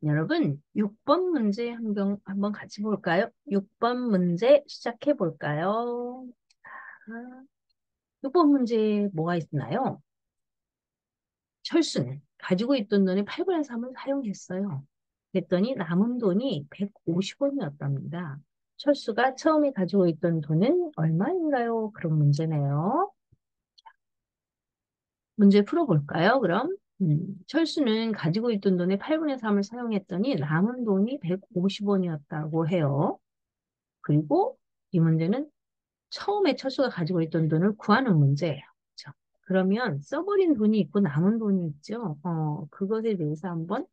여러분, 6번 문제 한번 같이 볼까요? 6번 문제 시작해 볼까요? 아, 6번 문제에 뭐가 있나요? 철수는 가지고 있던 돈의 8분의 3을 사용했어요. 그랬더니 남은 돈이 150원이었답니다. 철수가 처음에 가지고 있던 돈은 얼마인가요? 그런 문제네요. 문제 풀어볼까요, 그럼? 철수는 가지고 있던 돈의 8분의 3을 사용했더니 남은 돈이 150원이었다고 해요. 그리고 이 문제는 처음에 철수가 가지고 있던 돈을 구하는 문제예요. 그렇죠? 그러면 써버린 돈이 있고 남은 돈이 있죠. 그것에 대해서 한번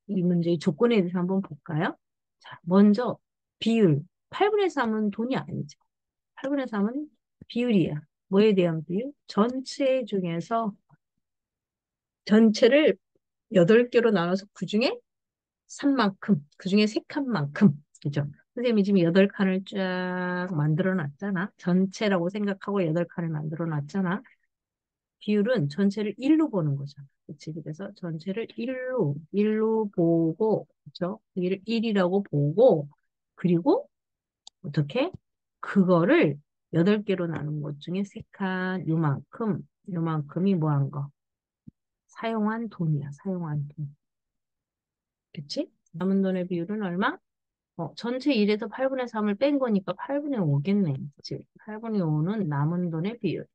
이 문제의 조건에 대해서 한번 볼까요? 자, 먼저 비율. 8분의 3은 돈이 아니죠. 8분의 3은 비율이야. 뭐에 대한 비율? 전체 중에서 전체를 8개로 나눠서 그중에 3만큼, 그중에 3칸만큼. 그죠? 선생님이 지금 8칸을 쫙 만들어 놨잖아. 전체라고 생각하고 8칸을 만들어 놨잖아. 비율은 전체를 1로 보는 거잖아. 그치? 그래서 전체를 1로 보고, 그죠? 여기를 1이라고 보고, 그리고 어떻게? 그거를 8개로 나눈 것 중에 3칸, 요만큼이 뭐 한 거? 사용한 돈이야, 사용한 돈. 그치? 남은 돈의 비율은 얼마? 전체 1에서 8분의 3을 뺀 거니까 8분의 5겠네. 그치? 8분의 5는 남은 돈의 비율.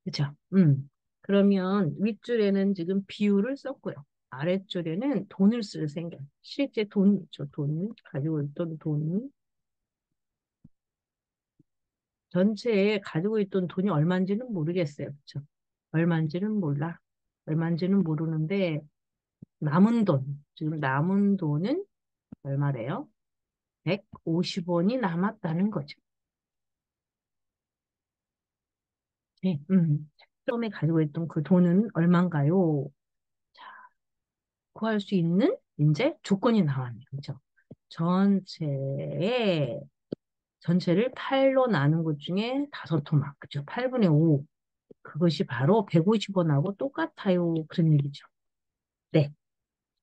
그쵸? 그러면 윗줄에는 지금 비율을 썼고요. 아랫줄에는 돈을 쓸 생각. 실제 돈이죠. 돈. 가지고 있던 돈. 전체에 가지고 있던 돈이 얼마인지는 모르겠어요. 그쵸? 얼마인지는 몰라. 얼마인지는 모르는데, 남은 돈. 지금 남은 돈은 얼마래요? 150원이 남았다는 거죠. 네, 처음에 가지고 있던 그 돈은 얼마인가요? 자, 구할 수 있는 이제 조건이 나왔네요. 그죠? 전체에, 전체를 8로 나눈 것 중에 5토막, 그죠? 8분의 5. 그것이 바로 150원하고 똑같아요. 그런 얘기죠. 네,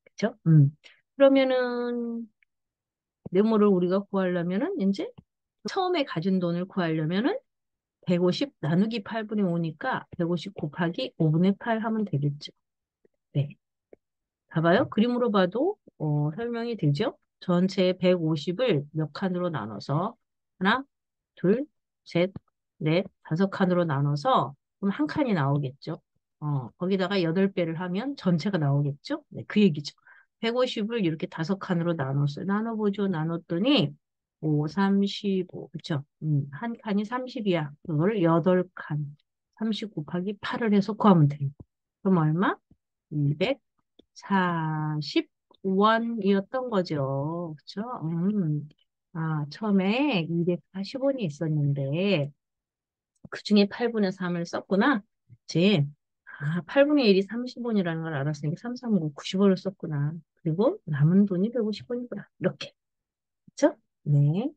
그죠? 그러면은, 메모를 우리가 구하려면은, 이제, 처음에 가진 돈을 구하려면은, 150 나누기 8분의 5니까 150 곱하기 5분의 8 하면 되겠죠. 네. 봐봐요. 그림으로 봐도 설명이 되죠? 전체 150을 몇 칸으로 나눠서 하나, 둘, 셋, 넷, 5칸으로 나눠서 그럼 한 칸이 나오겠죠? 거기다가 8배를 하면 전체가 나오겠죠? 네, 그 얘기죠. 150을 이렇게 5칸으로 나눴어요. 나눠보죠. 나눴더니 5, 35, 그쵸? 한 칸이 30이야. 그걸 8칸. 30 곱하기 8을 해서 구하면 돼요. 그럼 얼마? 240원이었던 거죠. 그쵸? 처음에 240원이 있었는데, 그 중에 8분의 3을 썼구나. 그치? 8분의 1이 30원이라는 걸 알았으니까 3, 3, 9, 90원을 썼구나. 그리고 남은 돈이 150원이구나. 이렇게. 그쵸? 네.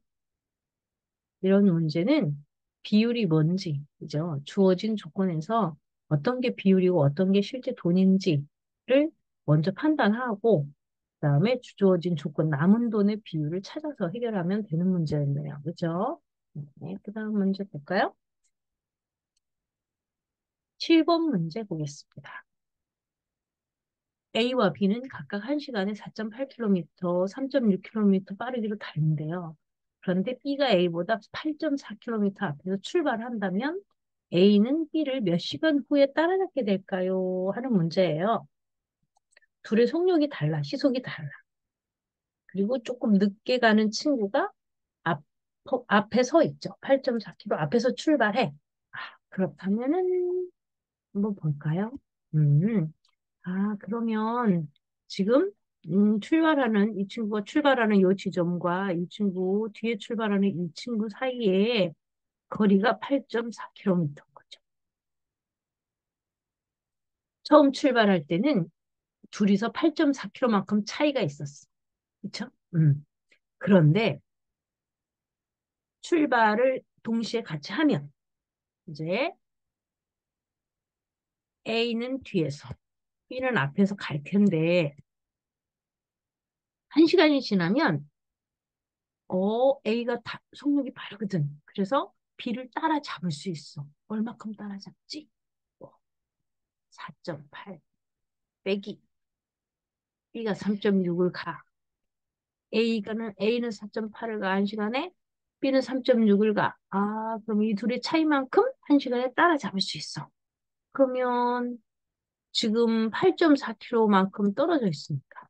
이런 문제는 비율이 뭔지, 그죠? 주어진 조건에서 어떤 게 비율이고 어떤 게 실제 돈인지를 먼저 판단하고, 그다음에 주어진 조건, 남은 돈의 비율을 찾아서 해결하면 되는 문제였네요. 그죠? 네, 그 다음 문제 볼까요? 7번 문제 보겠습니다. A와 B는 각각 1시간에 4.8km, 3.6km 빠르기로 달린대요. 그런데 B가 A보다 8.4km 앞에서 출발한다면 A는 B를 몇 시간 후에 따라잡게 될까요? 하는 문제예요. 둘의 속력이 달라, 시속이 달라. 그리고 조금 늦게 가는 친구가 앞, 앞에 서 있죠. 8.4km 앞에서 출발해. 그렇다면은 한번 볼까요? 음, 그러면 지금 출발하는 이 친구가 출발하는 이 지점과 이 친구 뒤에 출발하는 이 친구 사이에 거리가 8.4km인 거죠. 처음 출발할 때는 둘이서 8.4km만큼 차이가 있었어. 그렇죠? 그런데 출발을 동시에 같이 하면 이제 A는 뒤에서 B는 앞에서 갈 텐데 1시간이 지나면 A가 속력이 빠르거든. 그래서 B를 따라잡을 수 있어. 얼마큼 따라잡지? 4.8 빼기 B가 3.6을 가. A는 4.8을 가, 1시간에. B는 3.6을 가. 아, 그럼 이 둘의 차이만큼 1시간에 따라잡을 수 있어. 그러면 지금 8.4km만큼 떨어져 있으니까.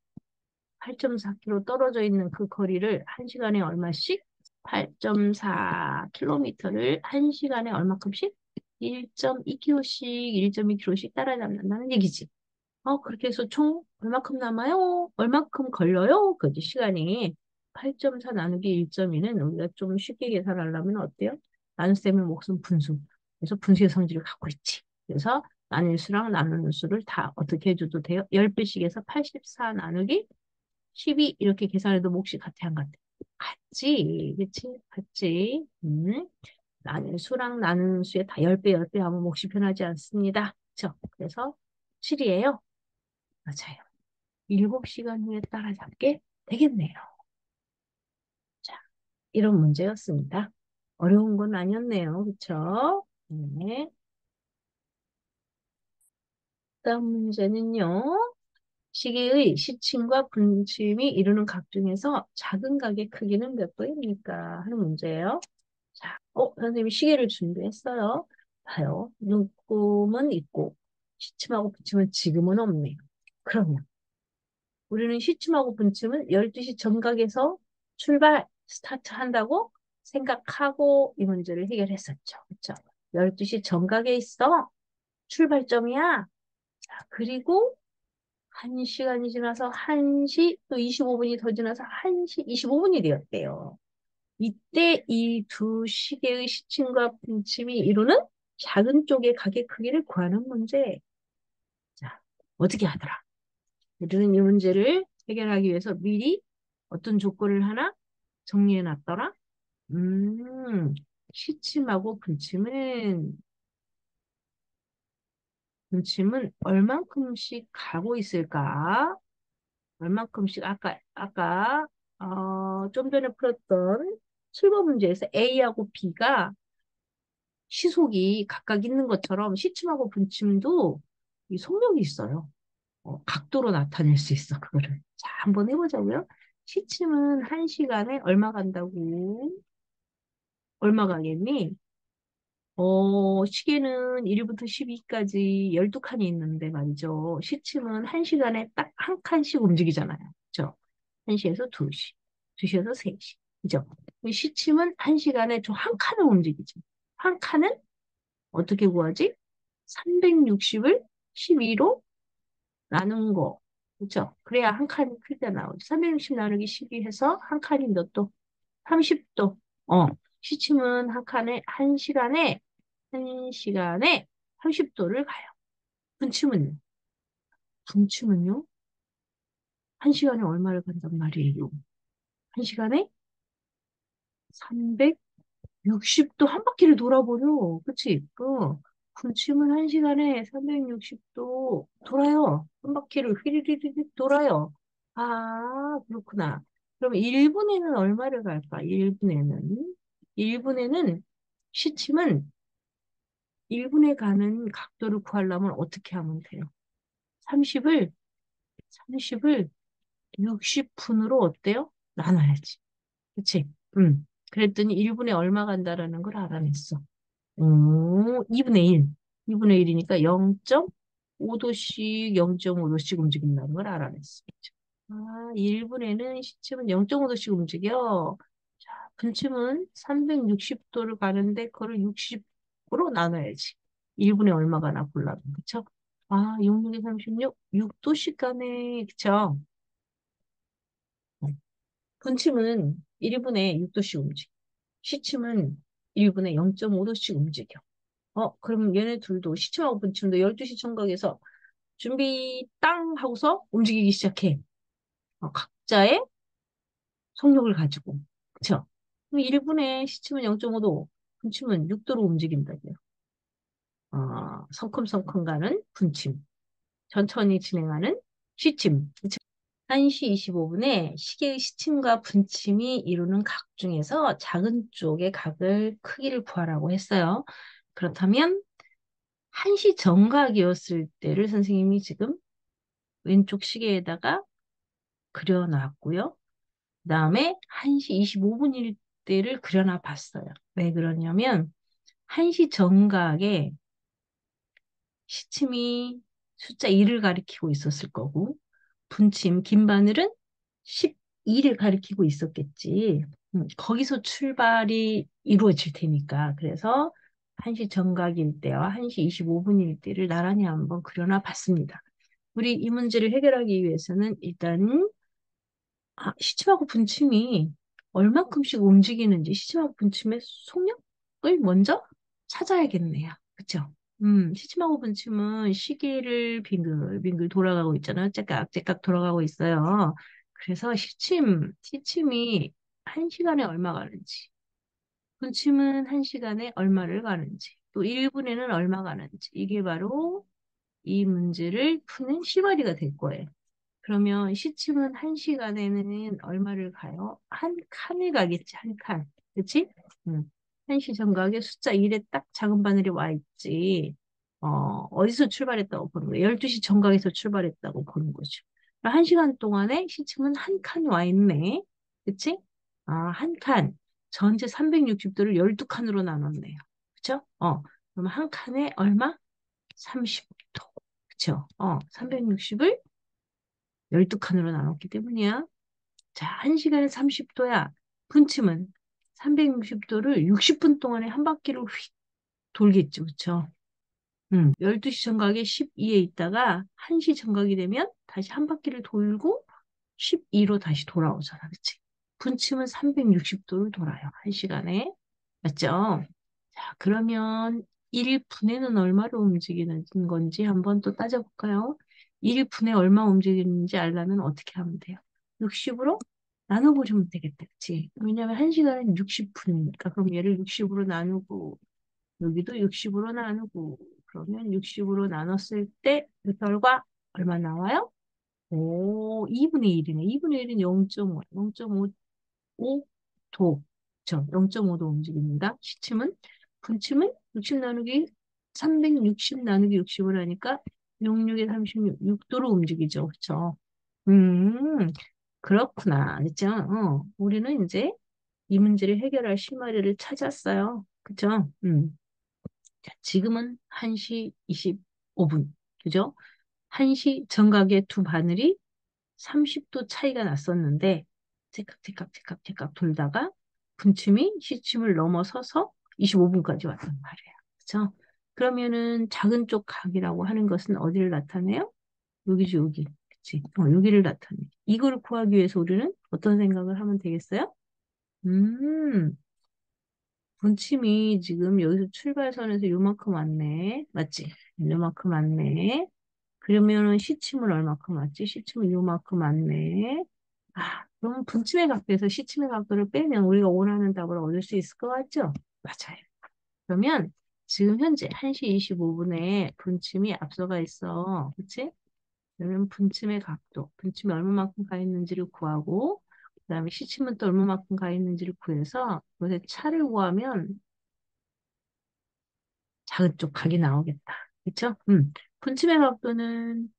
8.4km 떨어져 있는 그 거리를 1시간에 얼마씩? 8.4km를 1시간에 얼마큼씩? 1.2km씩, 1.2km씩 따라잡는다는 얘기지. 그렇게 해서 총 얼마큼 남아요? 얼마큼 걸려요? 그지 시간이. 8.4 나누기 1.2는 우리가 좀 쉽게 계산하려면 어때요? 나눗셈의 몫은 분수. 그래서 분수의 성질을 갖고 있지. 그래서 나눌 수랑 나누는 수를 다 어떻게 해줘도 돼요? 10배씩 해서 84 나누기 12 이렇게 계산해도 몫이 같아 안 같아? 같지. 그치? 같지. 나눌 수랑 나누는 수에 다 10배, 10배 하면 몫이 변하지 않습니다. 그쵸? 그래서 7이에요. 맞아요. 7시간 후에 따라잡게 되겠네요. 자, 이런 문제였습니다. 어려운 건 아니었네요. 그쵸? 네. 다음 문제는요. 시계의 시침과 분침이 이루는 각 중에서 작은 각의 크기는 몇 도입니까? 하는 문제예요. 자, 선생님이 시계를 준비했어요. 봐요. 눈금은 있고, 시침하고 분침은 지금은 없네요. 그러면 우리는 시침하고 분침은 12시 정각에서 출발, 스타트 한다고 생각하고 이 문제를 해결했었죠. 그렇죠? 12시 정각에 있어. 출발점이야. 자, 그리고 1시간이 지나서 1시 또 25분이 더 지나서 1시 25분이 되었대요. 이때 이 두 시계의 시침과 분침이 이루는 작은 쪽의 각의 크기를 구하는 문제. 자, 어떻게 하더라? 우리는 이 문제를 해결하기 위해서 미리 어떤 조건을 하나 정리해 놨더라. 음, 시침하고 분침은 얼만큼씩 가고 있을까? 얼만큼씩, 좀 전에 풀었던 7번 문제에서 A하고 B가 시속이 각각 있는 것처럼 시침하고 분침도 이 속력이 있어요. 각도로 나타낼 수 있어, 그거를. 자, 한번 해보자고요. 시침은 1시간에 얼마 간다고? 얼마 가겠니? 시계는 1부터 12까지 12칸이 있는데 말이죠. 시침은 1시간에 딱 한 칸씩 움직이잖아요. 그죠? 1시에서 2시, 2시에서 3시. 그죠? 이 시침은 1시간에 저 한 칸을 움직이죠. 한 칸은 어떻게 구하지? 360을 12로 나눈 거. 그쵸? 그래야 한 칸이 크게 나오지. 360 나누기 12 해서 한 칸이 몇 도? 30도. 시침은 한 시간에 30도를 가요. 분침은요? 분침은요? 한 시간에 얼마를 간단 말이에요? 한 시간에 360도 한 바퀴를 돌아버려. 그치? 분침은 한 시간에 360도 돌아요. 한 바퀴를 휘리리리 돌아요. 아, 그렇구나. 그럼 1분에는 얼마를 갈까? 1분에는 시침은 1분에 가는 각도를 구하려면 어떻게 하면 돼요? 30을, 30을 60분으로 어때요? 나눠야지. 그치? 그랬더니 1분에 얼마 간다라는 걸 알아냈어. 2분의 1. 2분의 1이니까 0.5도씩 0.5도씩 움직인다는 걸 알아냈어. 아, 1분에는 시침은 0.5도씩 움직여. 자, 분침은 360도를 가는데 그거를 60으로 나눠야지. 1분에 얼마 가나 골라면. 그쵸? 아, 6, 6에 36, 6도씩 가네. 그쵸? 분침은 1분에 6도씩 움직여. 시침은 1분에 0.5도씩 움직여. 그럼 얘네 둘도 시침하고 분침도 12시 청각에서 준비 땅 하고서 움직이기 시작해. 각자의 속력을 가지고. 그쵸? 그럼 1분에 시침은 0.5도, 분침은 6도로 움직인다고요. 성큼성큼 가는 분침. 천천히 진행하는 시침. 그쵸? 1시 25분에 시계의 시침과 분침이 이루는 각 중에서 작은 쪽의 각을 크기를 구하라고 했어요. 그렇다면 1시 정각이었을 때를 선생님이 지금 왼쪽 시계에다가 그려놨고요. 그 다음에 1시 25분일 때를 그려놔 봤어요. 왜 그러냐면 1시 정각에 시침이 숫자 1을 가리키고 있었을 거고 분침, 긴 바늘은 12를 가리키고 있었겠지. 거기서 출발이 이루어질 테니까. 그래서 1시 정각일 때와 1시 25분일 때를 나란히 한번 그려놔 봤습니다. 우리 이 문제를 해결하기 위해서는 일단 시침하고 분침이 얼만큼씩 움직이는지 시침하고 분침의 속력을 먼저 찾아야겠네요. 그쵸? 시침하고 분침은 시계를 빙글빙글 돌아가고 있잖아요. 째깍째깍 돌아가고 있어요. 그래서 시침이 한시간에 얼마 가는지, 분침은 한시간에 얼마를 가는지, 또 1분에는 얼마 가는지, 이게 바로 이 문제를 푸는 실마리가 될 거예요. 그러면 시침은 한 시간에는 얼마를 가요? 한 칸을 가겠지, 한 칸. 그치? 한시 정각에 숫자 1에 딱 작은 바늘이 와 있지. 어디서 출발했다고 보는 거예요? 12시 정각에서 출발했다고 보는 거죠. 그럼 한 시간 동안에 시침은 한 칸이 와 있네. 그치? 한 칸. 전체 360도를 12칸으로 나눴네요. 그쵸? 그럼 한 칸에 얼마? 30도. 그쵸? 360을 12칸으로 나눴기 때문이야. 자, 1시간에 30도야. 분침은 360도를 60분 동안에 한 바퀴를 휙 돌겠죠. 그쵸? 12시 정각에 12에 있다가 1시 정각이 되면 다시 한 바퀴를 돌고 12로 다시 돌아오잖아. 그치? 분침은 360도를 돌아요. 1시간에. 맞죠? 자, 그러면 1분에는 얼마로 움직이는 건지 한번 또 따져볼까요? 1분에 얼마 움직이는지 알려면 어떻게 하면 돼요? 60으로 나눠보시면 되겠다. 그치? 왜냐면 1시간은 60분이니까. 그럼 얘를 60으로 나누고, 여기도 60으로 나누고, 그러면 60으로 나눴을 때 그 결과 얼마 나와요? 오, 2분의 1이네. 2분의 1은 0.5. 0.5도. 그쵸? 0.5도 움직입니다. 시침은, 분침은 60 나누기, 360 나누기 60을 하니까 66에 36, 6도로 움직이죠. 그쵸? 음, 그렇구나. 그쵸? 우리는 이제 이 문제를 해결할 실마리를 찾았어요. 그쵸? 자, 지금은 1시 25분. 그죠? 1시 정각의 두 바늘이 30도 차이가 났었는데 제깍제깍 돌다가 분침이 시침을 넘어서서 25분까지 왔단 말이에요. 그렇죠? 그러면은 작은 쪽 각이라고 하는 것은 어디를 나타내요? 여기죠, 여기. 그치? 여기를 나타내. 이걸 구하기 위해서 우리는 어떤 생각을 하면 되겠어요? 음, 분침이 지금 여기서 출발선에서 요만큼 왔네. 맞지? 요만큼 왔네. 그러면은 시침은 얼마큼 왔지? 시침은 요만큼 왔네. 그럼 분침의 각도에서 시침의 각도를 빼면 우리가 원하는 답을 얻을 수 있을 것 같죠? 맞아요. 그러면 지금 현재 1시 25분에 분침이 앞서가 있어. 그치? 그러면 분침의 각도, 분침이 얼마만큼 가 있는지를 구하고, 그 다음에 시침은 또 얼마만큼 가 있는지를 구해서 그것의 차를 구하면 작은 쪽 각이 나오겠다. 그쵸? 분침의 각도는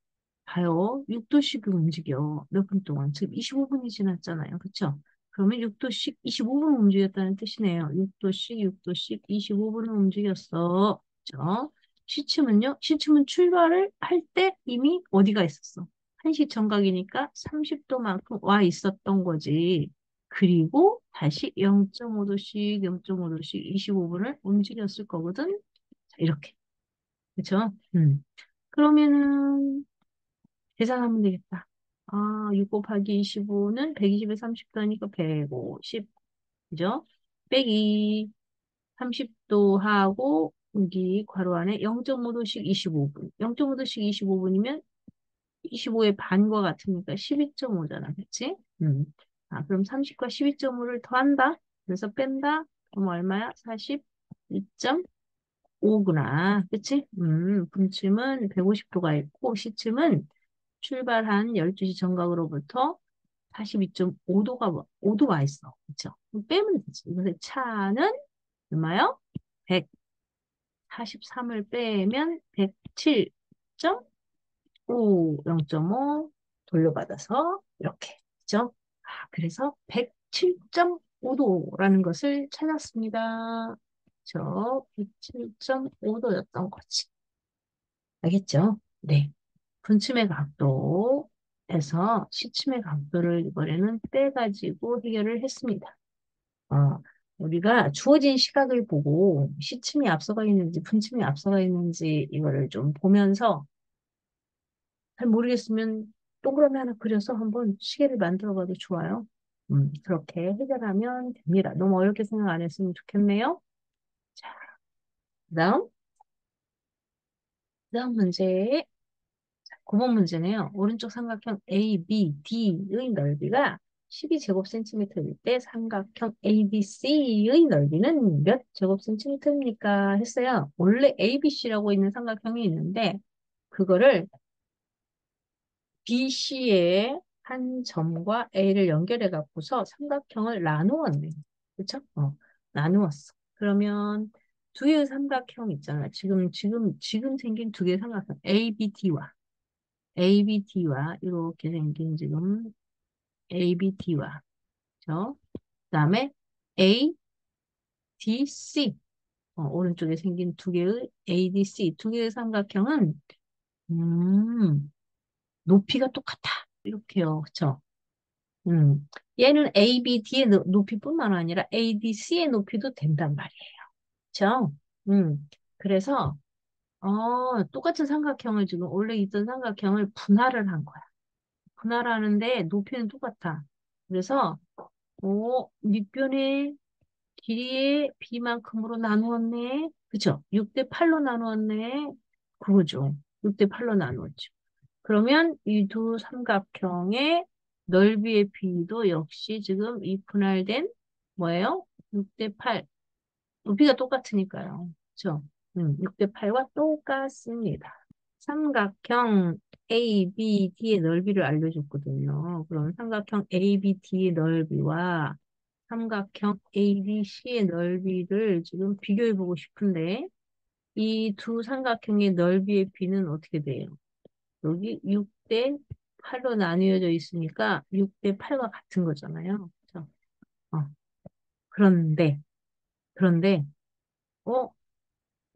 봐요. 6도씩 움직여. 몇 분 동안. 지금 25분이 지났잖아요. 그쵸? 그러면 6도씩 25분 움직였다는 뜻이네요. 6도씩, 6도씩 25분을 움직였어. 그쵸? 시침은요? 시침은 출발을 할 때 이미 어디가 있었어? 1시 정각이니까 30도만큼 와 있었던 거지. 그리고 다시 0.5도씩, 0.5도씩 25분을 움직였을 거거든. 자, 이렇게. 그쵸? 그러면은, 계산하면 되겠다. 6 곱하기 25는 120에 30도 하니까 150. 그죠? 빼기 30도 하고, 여기 괄호 안에 0.5도씩 25분. 0.5도씩 25분이면 25의 반과 같으니까 12.5잖아. 그치? 그럼 30과 12.5를 더한다. 그래서 뺀다. 그럼 얼마야? 42.5구나. 그치? 분침은 150도가 있고, 시침은 출발한 12시 정각으로부터 42.5도가, 5도 와 있어. 그쵸? 그럼 빼면 되지. 이것의 차는 얼마요? 143을 빼면 107.5, 0.5 돌려받아서 이렇게. 그죠? 그래서 107.5도라는 것을 찾았습니다. 저 107.5도였던 거지. 알겠죠? 네. 분침의 각도에서 시침의 각도를 이번에는 떼가지고 해결을 했습니다. 어, 우리가 주어진 시각을 보고 시침이 앞서가 있는지 분침이 앞서가 있는지 이거를 좀 보면서 잘 모르겠으면 동그라미 하나 그려서 한번 시계를 만들어 봐도 좋아요. 그렇게 해결하면 됩니다. 너무 어렵게 생각 안 했으면 좋겠네요. 자, 그다음, 그다음 문제. 9번 문제네요. 오른쪽 삼각형 ABD의 넓이가 12제곱센티미터일 때 삼각형 ABC의 넓이는 몇 제곱센티미터입니까? 했어요. 원래 ABC라고 있는 삼각형이 있는데 그거를 BC의 한 점과 A를 연결해 갖고서 삼각형을 나누었네. 그쵸? 나누었어. 그러면 두 개의 삼각형 있잖아. 지금 생긴 두 개의 삼각형 ABT와 이렇게 생긴 지금 ABT와 그죠? 그다음에 ADC 오른쪽에 생긴 두 개의 ADC 두 개의 삼각형은 음, 높이가 똑같아 이렇게요, 그렇죠? 얘는 ABD의 높이뿐만 아니라 ADC의 높이도 된단 말이에요, 그렇죠? 그래서 똑같은 삼각형을 지금 원래 있던 삼각형을 분할을 한 거야. 분할하는데 높이는 똑같아. 그래서 밑변의 길이의 b만큼으로 나누었네. 그쵸? 6대 8로 나누었네. 그거죠. 6대 8로 나누었죠. 그러면 이 두 삼각형의 넓이의 비도 역시 지금 이 분할된 뭐예요? 6대 8. 높이가 똑같으니까요. 그쵸? 6대 8과 똑같습니다. 삼각형 ABD의 넓이를 알려줬거든요. 그럼 삼각형 ABD의 넓이와 삼각형 ABC의 넓이를 지금 비교해보고 싶은데 이 두 삼각형의 넓이의 비는 어떻게 돼요? 여기 6대 8로 나뉘어져 있으니까 6대 8과 같은 거잖아요. 그렇죠? 어, 그런데 그런데 어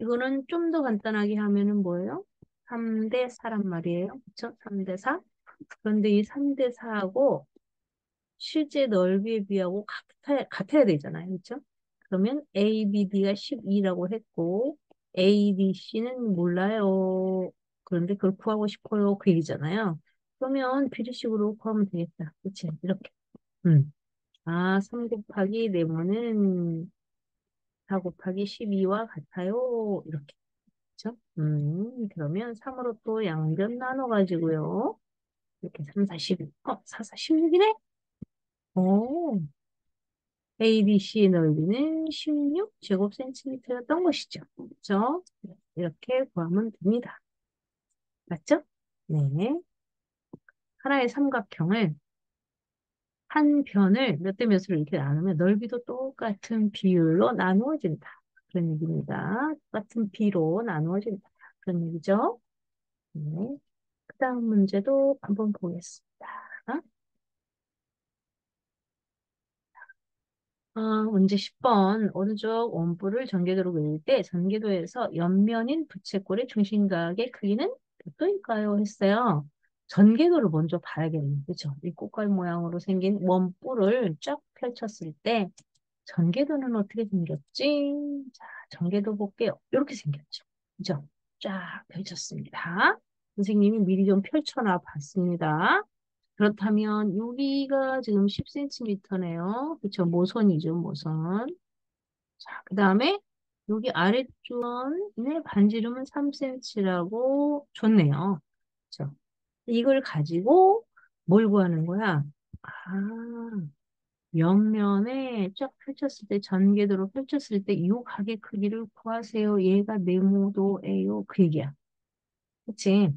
이거는 좀 더 간단하게 하면은 뭐예요? 3대 4란 말이에요. 그렇죠? 3대 4. 그런데 이 3대 4하고 실제 넓이에 비하고 같아야 되잖아요. 그렇죠? 그러면 ABD가 12라고 했고 ADC는 몰라요. 그런데 그걸 구하고 싶어요. 그 얘기잖아요. 그러면 비례식으로 구하면 되겠다. 그치? 이렇게. 음. 3 곱하기 네모는 4 곱하기 12와 같아요. 이렇게. 그쵸? 그러면 3으로 또 양변 나눠가지고요. 이렇게 3, 4, 12. 4, 4, 16이네? 오, ABC의 넓이는 16제곱센티미터였던 것이죠. 그죠? 이렇게 구하면 됩니다. 맞죠? 네. 하나의 삼각형을 한 변을 몇 대 몇으로 이렇게 나누면 넓이도 똑같은 비율로 나누어진다. 그런 얘기입니다. 똑같은 비로 나누어진다. 그런 얘기죠. 네. 그 다음 문제도 한번 보겠습니다. 문제 10번. 오른쪽 원뿔을 전개도로 그릴 때 전개도에서 옆면인 부채꼴의 중심각의 크기는 몇 도일까요? 했어요. 전개도를 먼저 봐야겠네요. 그렇죠? 이 꽃갈 모양으로 생긴 원뿔을 쫙 펼쳤을 때 전개도는 어떻게 생겼지? 자, 전개도 볼게요. 이렇게 생겼죠. 그죠? 쫙 펼쳤습니다. 선생님이 미리 좀 펼쳐놔 봤습니다. 그렇다면 여기가 지금 10cm네요. 그쵸? 모선이죠, 모선. 자, 그 다음에 여기 아래쪽에 반지름은 3cm라고 줬네요. 그쵸? 이걸 가지고 뭘 구하는 거야? 옆면에 쫙 펼쳤을 때, 전개도로 펼쳤을 때 이 각의 크기를 구하세요. 얘가 네모도예요. 그 얘기야. 그치?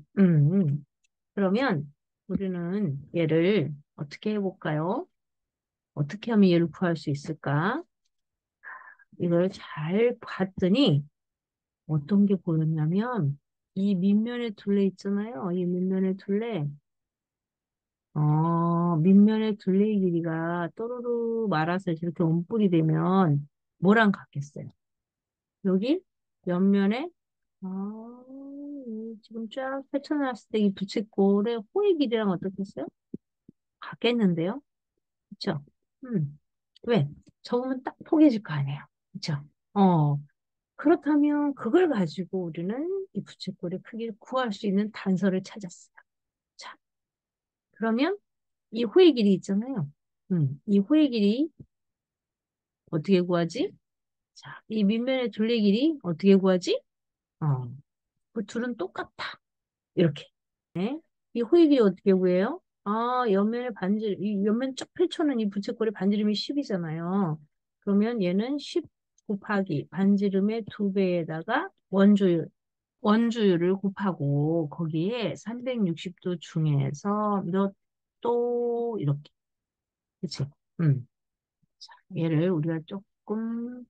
그러면 우리는 얘를 어떻게 해볼까요? 어떻게 하면 얘를 구할 수 있을까? 이걸 잘 봤더니 어떤 게 보였냐면 이 밑면의 둘레 있잖아요. 이 밑면의 둘레. 밑면의 둘레의 길이가 또르르 말아서 이렇게 원뿔이 되면 뭐랑 같겠어요? 여기 옆면에 지금 쫙 펼쳐놨을 때 이 부채꼴의 호의 길이랑 어떻겠어요? 같겠는데요? 그쵸? 왜? 적으면 딱 포개질 거 아니에요. 그쵸? 어, 그렇다면 그걸 가지고 우리는 이 부채꼴의 크기를 구할 수 있는 단서를 찾았어요. 자, 그러면 이 호의 길이 있잖아요. 이 호의 길이 어떻게 구하지? 자, 이 밑면의 둘레 길이 어떻게 구하지? 어, 그 둘은 똑같아. 이렇게. 네. 이 호의 길이 어떻게 구해요? 옆면의 반질, 이 옆면 쫙 펼쳐놓은 이 부채꼴의 반지름이 10이잖아요. 그러면 얘는 10 곱하기 반지름의 2배에다가 원주율을 곱하고 거기에 360도 중에서 몇 도 이렇게. 그치? 음. 얘를 우리가 조금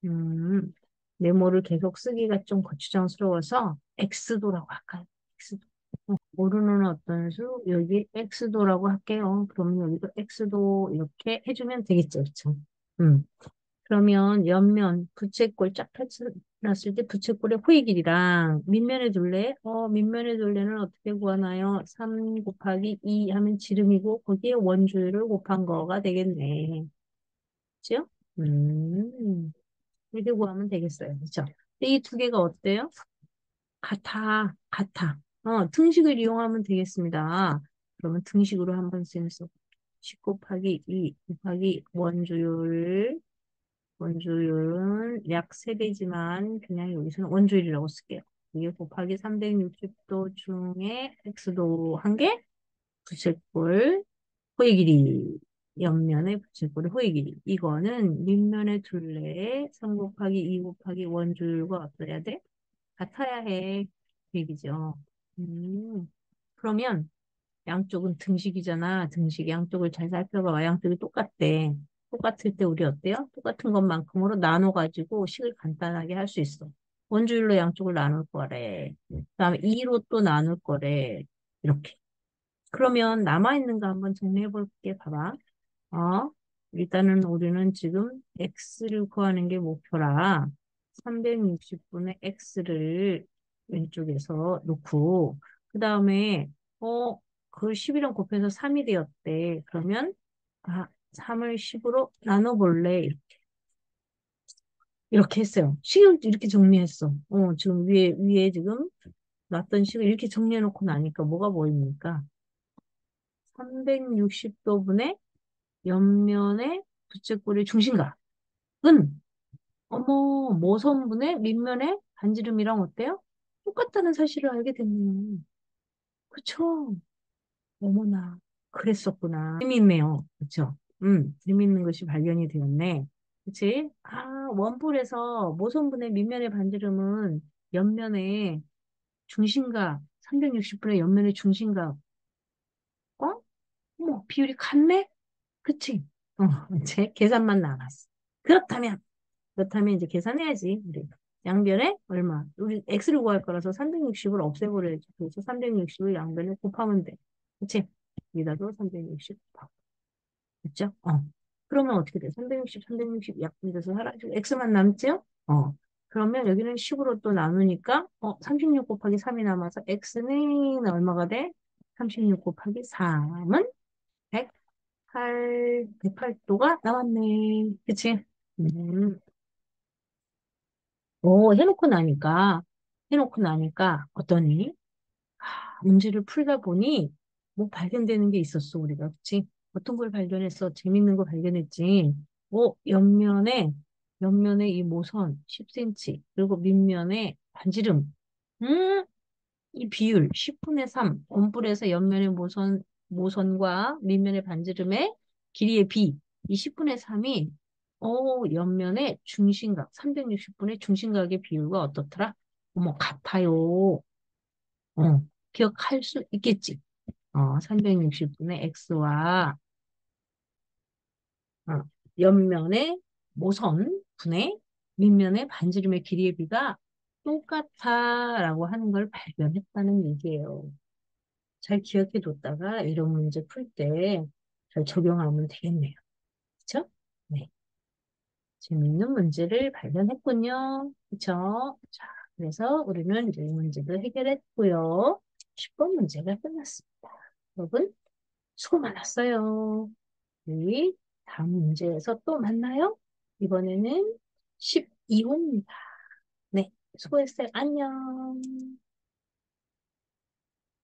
음, 메모를 계속 쓰기가 좀 거추장스러워서 X도라고 할까요? X도. 모르는 어떤 수, 여기 X도라고 할게요. 그러면 여기도 X도 이렇게 해주면 되겠죠. 그쵸? 음. 그러면 옆면 부채꼴 쫙 펼쳐놨을 때 부채꼴의 호의 길이랑 밑면의 둘레, 밑면의 둘레는 어떻게 구하나요? 3 곱하기 2 하면 지름이고 거기에 원주율을 곱한 거가 되겠네. 그죠? 음. 이렇게 구하면 되겠어요. 그죠? 이 두 개가 어때요? 같아. 등식을 이용하면 되겠습니다. 그러면 등식으로 한번 쓰면서 10 곱하기 2 곱하기 원주율은 약 3배지만 그냥 여기서는 원주율이라고 쓸게요. 이게 곱하기 360도 중에 x도 한 개, 부채꼴, 호의 길이, 옆면의 부채꼴의 호의 길이. 이거는 밑면의 둘레에 3 곱하기 2 곱하기 원주율과 어떠해야 돼? 같아야 해. 그 얘기죠. 그러면 양쪽은 등식이잖아. 등식 양쪽을 잘 살펴봐. 양쪽이 똑같대. 똑같을 때 우리 어때요? 똑같은 것만큼으로 나눠가지고 식을 간단하게 할 수 있어. 원주율로 양쪽을 나눌 거래. 그다음에 2로 또 나눌 거래. 이렇게. 그러면 남아있는 거 한번 정리해 볼게. 봐봐. 어, 일단은 우리는 지금 x를 구하는 게 목표라 360분의 x를 왼쪽에서 놓고 그 다음에 그 10이랑 곱해서 3이 되었대. 그러면 3을 10으로 나눠볼래? 이렇게 했어요. 식을 이렇게 정리했어. 지금 위에 지금 놨던 식을 이렇게 정리해놓고 나니까 뭐가 보입니까? 360도분의 옆면의 부채꼴의 중심각은 모선분의 밑면의 반지름이랑 어때요? 똑같다는 사실을 알게 됐네요. 그쵸? 어머나, 그랬었구나. 재미있네요. 그쵸? 재미있는 것이 발견이 되었네. 그치? 원뿔에서 모선분의 밑면의 반지름은 옆면의 중심각, 360분의 옆면의 중심각, 어? 비율이 같네? 그치? 이제 계산만 남았어. 그렇다면 이제 계산해야지. 우리 양변에 얼마? 우리 x를 구할 거라서 360을 없애버려야지. 그래서 360을 양변에 곱하면 돼. 그치? 여기다도 360 곱하고. 됐죠? 그러면 어떻게 돼? 360 약분돼서 사라지고 x만 남죠? 그러면 여기는 10으로 또 나누니까 36 곱하기 3이 남아서 x는 얼마가 돼? 36 곱하기 3은 108도가 나왔네. 그치? 음. 해놓고 나니까 어떠니? 문제를 풀다 보니 뭐 발견되는 게 있었어, 우리가. 그치? 어떤 걸 발견했어? 재밌는 거 발견했지. 옆면에 이 모선 10cm, 그리고 밑면에 반지름. 음, 이 비율 10분의 3, 원뿔에서 옆면의 모선과 밑면의 반지름의 길이의 비, 이 10분의 3이 옆면의 중심각, 360분의 중심각의 비율과 어떻더라? 같아요. 기억할 수 있겠지. 360분의 x와 어, 옆면의 모선 분의 밑면의 반지름의 길이의 비가 똑같아라고 하는 걸 발견했다는 얘기예요. 잘 기억해 뒀다가 이런 문제 풀 때 잘 적용하면 되겠네요. 그쵸? 네. 재밌는 문제를 발견했군요. 그쵸? 자, 그래서 우리는 이제 이 문제를 해결했고요. 10번 문제가 끝났습니다. 여러분, 수고 많았어요. 우리 다음 문제에서 또 만나요. 이번에는 12호입니다. 네, 수고했어요. 안녕.